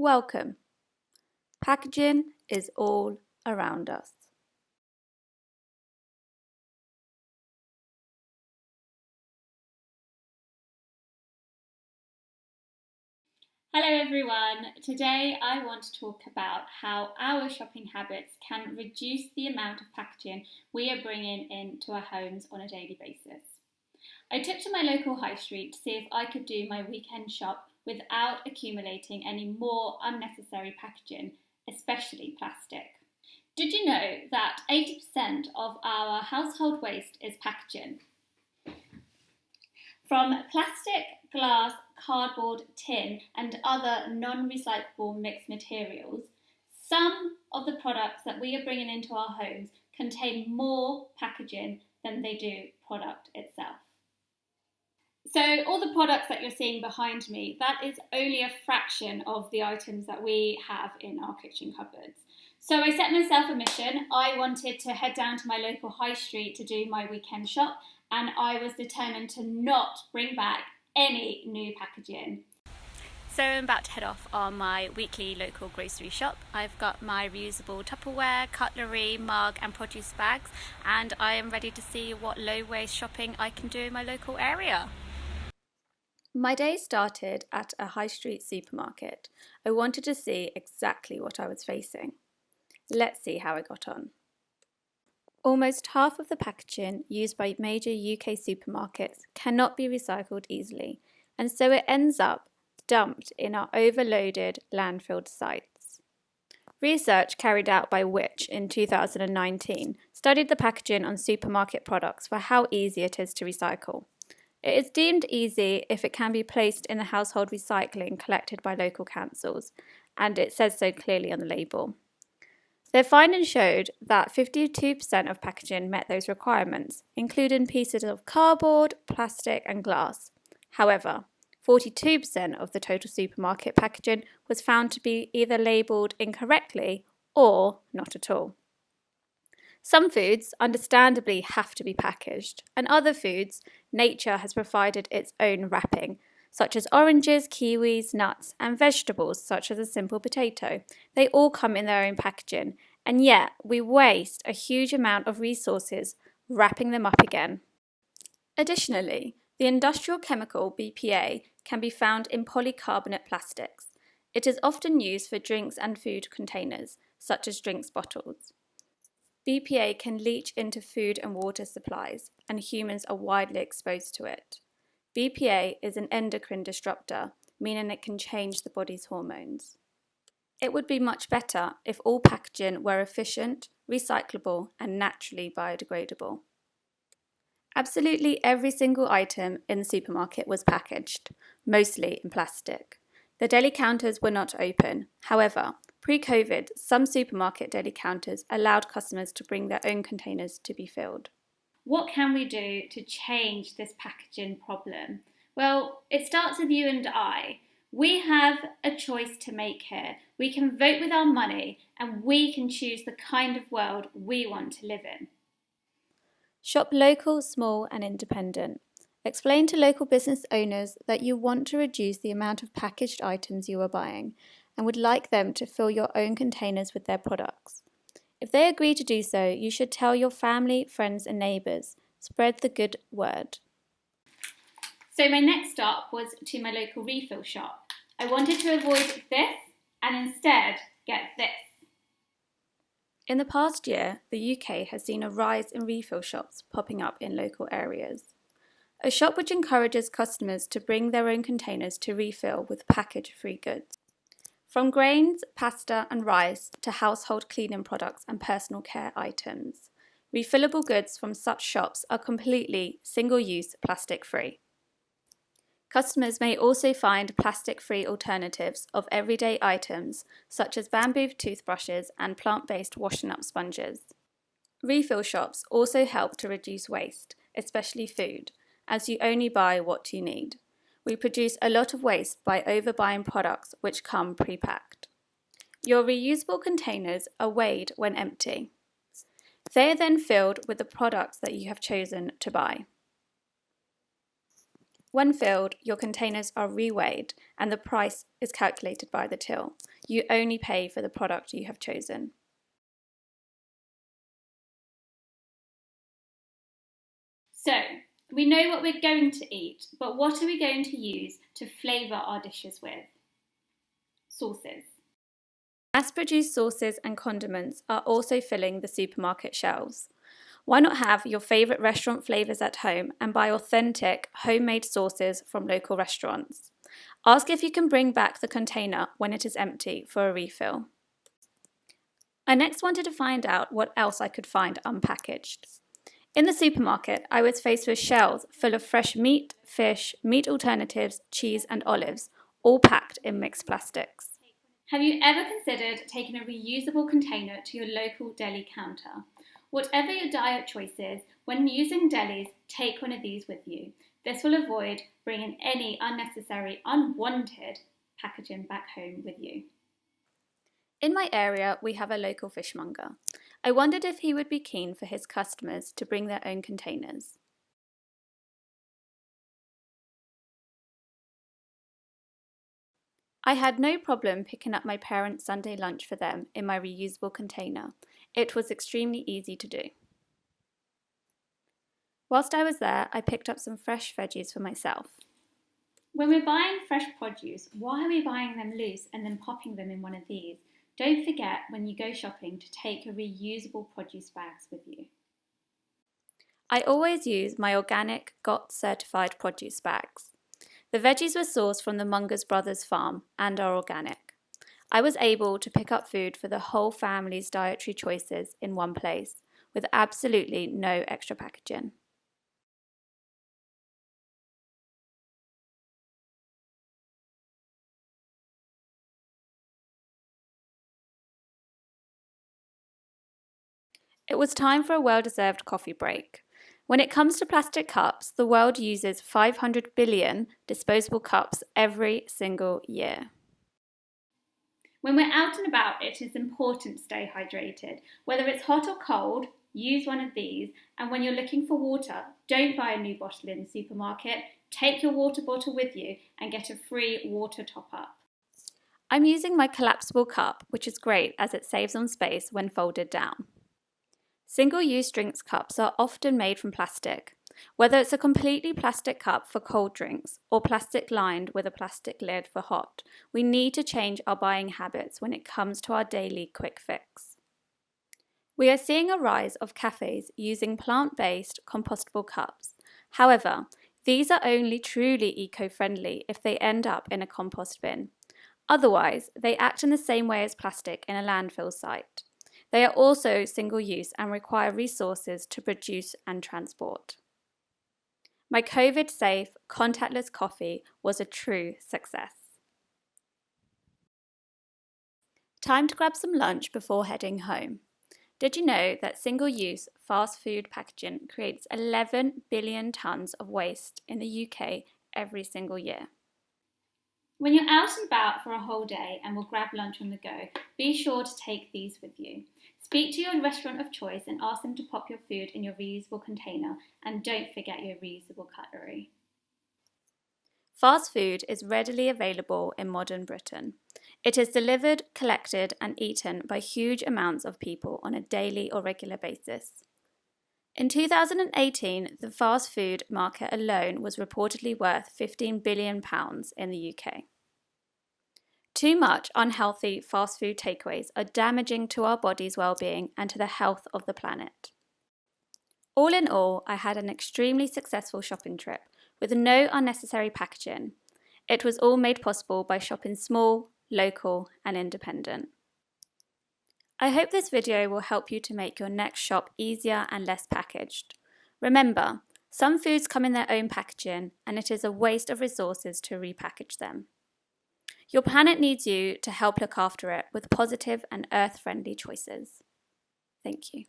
Welcome. Packaging is all around us. Hello everyone, today I want to talk about how our shopping habits can reduce the amount of packaging we are bringing into our homes on a daily basis. I took to my local high street to see if I could do my weekend shop without accumulating any more unnecessary packaging, especially plastic. Did you know that 80% of our household waste is packaging? From plastic, glass, cardboard, tin, and other non-recyclable mixed materials, some of the products that we are bringing into our homes contain more packaging than they do product itself. So all the products that you're seeing behind me, that is only a fraction of the items that we have in our kitchen cupboards. So I set myself a mission. I wanted to head down to my local high street to do my weekend shop, and I was determined to not bring back any new packaging. So I'm about to head off on my weekly local grocery shop. I've got my reusable Tupperware, cutlery, mug and produce bags, and I am ready to see what low waste shopping I can do in my local area. My day started at a high street supermarket. I wanted to see exactly what I was facing. Let's see how I got on. Almost half of the packaging used by major UK supermarkets cannot be recycled easily, and so it ends up dumped in our overloaded landfill sites. Research carried out by Which in 2019 studied the packaging on supermarket products for how easy it is to recycle. It is deemed easy if it can be placed in the household recycling collected by local councils, and it says so clearly on the label. Their findings showed that 52% of packaging met those requirements, including pieces of cardboard, plastic and glass. However, 42% of the total supermarket packaging was found to be either labelled incorrectly or not at all. Some foods, understandably, have to be packaged, and other foods, nature has provided its own wrapping, such as oranges, kiwis, nuts, and vegetables, such as a simple potato. They all come in their own packaging, and yet we waste a huge amount of resources wrapping them up again. Additionally, the industrial chemical BPA can be found in polycarbonate plastics. It is often used for drinks and food containers, such as drinks bottles. BPA can leach into food and water supplies, and humans are widely exposed to it. BPA is an endocrine disruptor, meaning it can change the body's hormones. It would be much better if all packaging were efficient, recyclable, and naturally biodegradable. Absolutely every single item in the supermarket was packaged, mostly in plastic. The deli counters were not open. However, pre-COVID, some supermarket deli counters allowed customers to bring their own containers to be filled. What can we do to change this packaging problem? Well, it starts with you and I. We have a choice to make here. We can vote with our money, and we can choose the kind of world we want to live in. Shop local, small and independent. Explain to local business owners that you want to reduce the amount of packaged items you are buying and would like them to fill your own containers with their products. If they agree to do so, you should tell your family, friends and neighbours. Spread the good word. So my next stop was to my local refill shop. I wanted to avoid this and instead get this. In the past year, the UK has seen a rise in refill shops popping up in local areas. A shop which encourages customers to bring their own containers to refill with package-free goods. From grains, pasta and rice to household cleaning products and personal care items, refillable goods from such shops are completely single-use plastic-free. Customers may also find plastic-free alternatives of everyday items such as bamboo toothbrushes and plant-based washing-up sponges. Refill shops also help to reduce waste, especially food, as you only buy what you need. We produce a lot of waste by overbuying products which come pre-packed. Your reusable containers are weighed when empty. They are then filled with the products that you have chosen to buy. When filled, your containers are reweighed and the price is calculated by the till. You only pay for the product you have chosen. So, we know what we're going to eat, but what are we going to use to flavour our dishes with? Sauces. Mass-produced sauces and condiments are also filling the supermarket shelves. Why not have your favourite restaurant flavours at home and buy authentic, homemade sauces from local restaurants? Ask if you can bring back the container when it is empty for a refill. I next wanted to find out what else I could find unpackaged. In the supermarket, I was faced with shelves full of fresh meat, fish, meat alternatives, cheese and olives, all packed in mixed plastics. Have you ever considered taking a reusable container to your local deli counter? Whatever your diet choices, when using delis, take one of these with you. This will avoid bringing any unnecessary, unwanted packaging back home with you. In my area, we have a local fishmonger. I wondered if he would be keen for his customers to bring their own containers. I had no problem picking up my parents' Sunday lunch for them in my reusable container. It was extremely easy to do. Whilst I was there, I picked up some fresh veggies for myself. When we're buying fresh produce, why are we buying them loose and then popping them in one of these? Don't forget when you go shopping to take your reusable produce bags with you. I always use my organic GOT certified produce bags. The veggies were sourced from the Munger's Brothers farm and are organic. I was able to pick up food for the whole family's dietary choices in one place, with absolutely no extra packaging. It was time for a well-deserved coffee break. When it comes to plastic cups, the world uses 500 billion disposable cups every single year. When we're out and about, it is important to stay hydrated. Whether it's hot or cold, use one of these. And when you're looking for water, don't buy a new bottle in the supermarket. Take your water bottle with you and get a free water top-up. I'm using my collapsible cup, which is great as it saves on space when folded down. Single-use drinks cups are often made from plastic. Whether it's a completely plastic cup for cold drinks or plastic lined with a plastic lid for hot, we need to change our buying habits when it comes to our daily quick fix. We are seeing a rise of cafes using plant-based compostable cups. However, these are only truly eco-friendly if they end up in a compost bin. Otherwise, they act in the same way as plastic in a landfill site. They are also single-use and require resources to produce and transport. My COVID-safe, contactless coffee was a true success. Time to grab some lunch before heading home. Did you know that single-use fast food packaging creates 11 billion tonnes of waste in the UK every single year? When you're out and about for a whole day and will grab lunch on the go, be sure to take these with you. Speak to your restaurant of choice and ask them to pop your food in your reusable container, and don't forget your reusable cutlery. Fast food is readily available in modern Britain. It is delivered, collected and eaten by huge amounts of people on a daily or regular basis. In 2018, the fast food market alone was reportedly worth £15 billion in the UK. Too much unhealthy fast food takeaways are damaging to our body's well-being and to the health of the planet. All in all, I had an extremely successful shopping trip with no unnecessary packaging. It was all made possible by shopping small, local and independent. I hope this video will help you to make your next shop easier and less packaged. Remember, some foods come in their own packaging and it is a waste of resources to repackage them. Your planet needs you to help look after it with positive and earth-friendly choices. Thank you.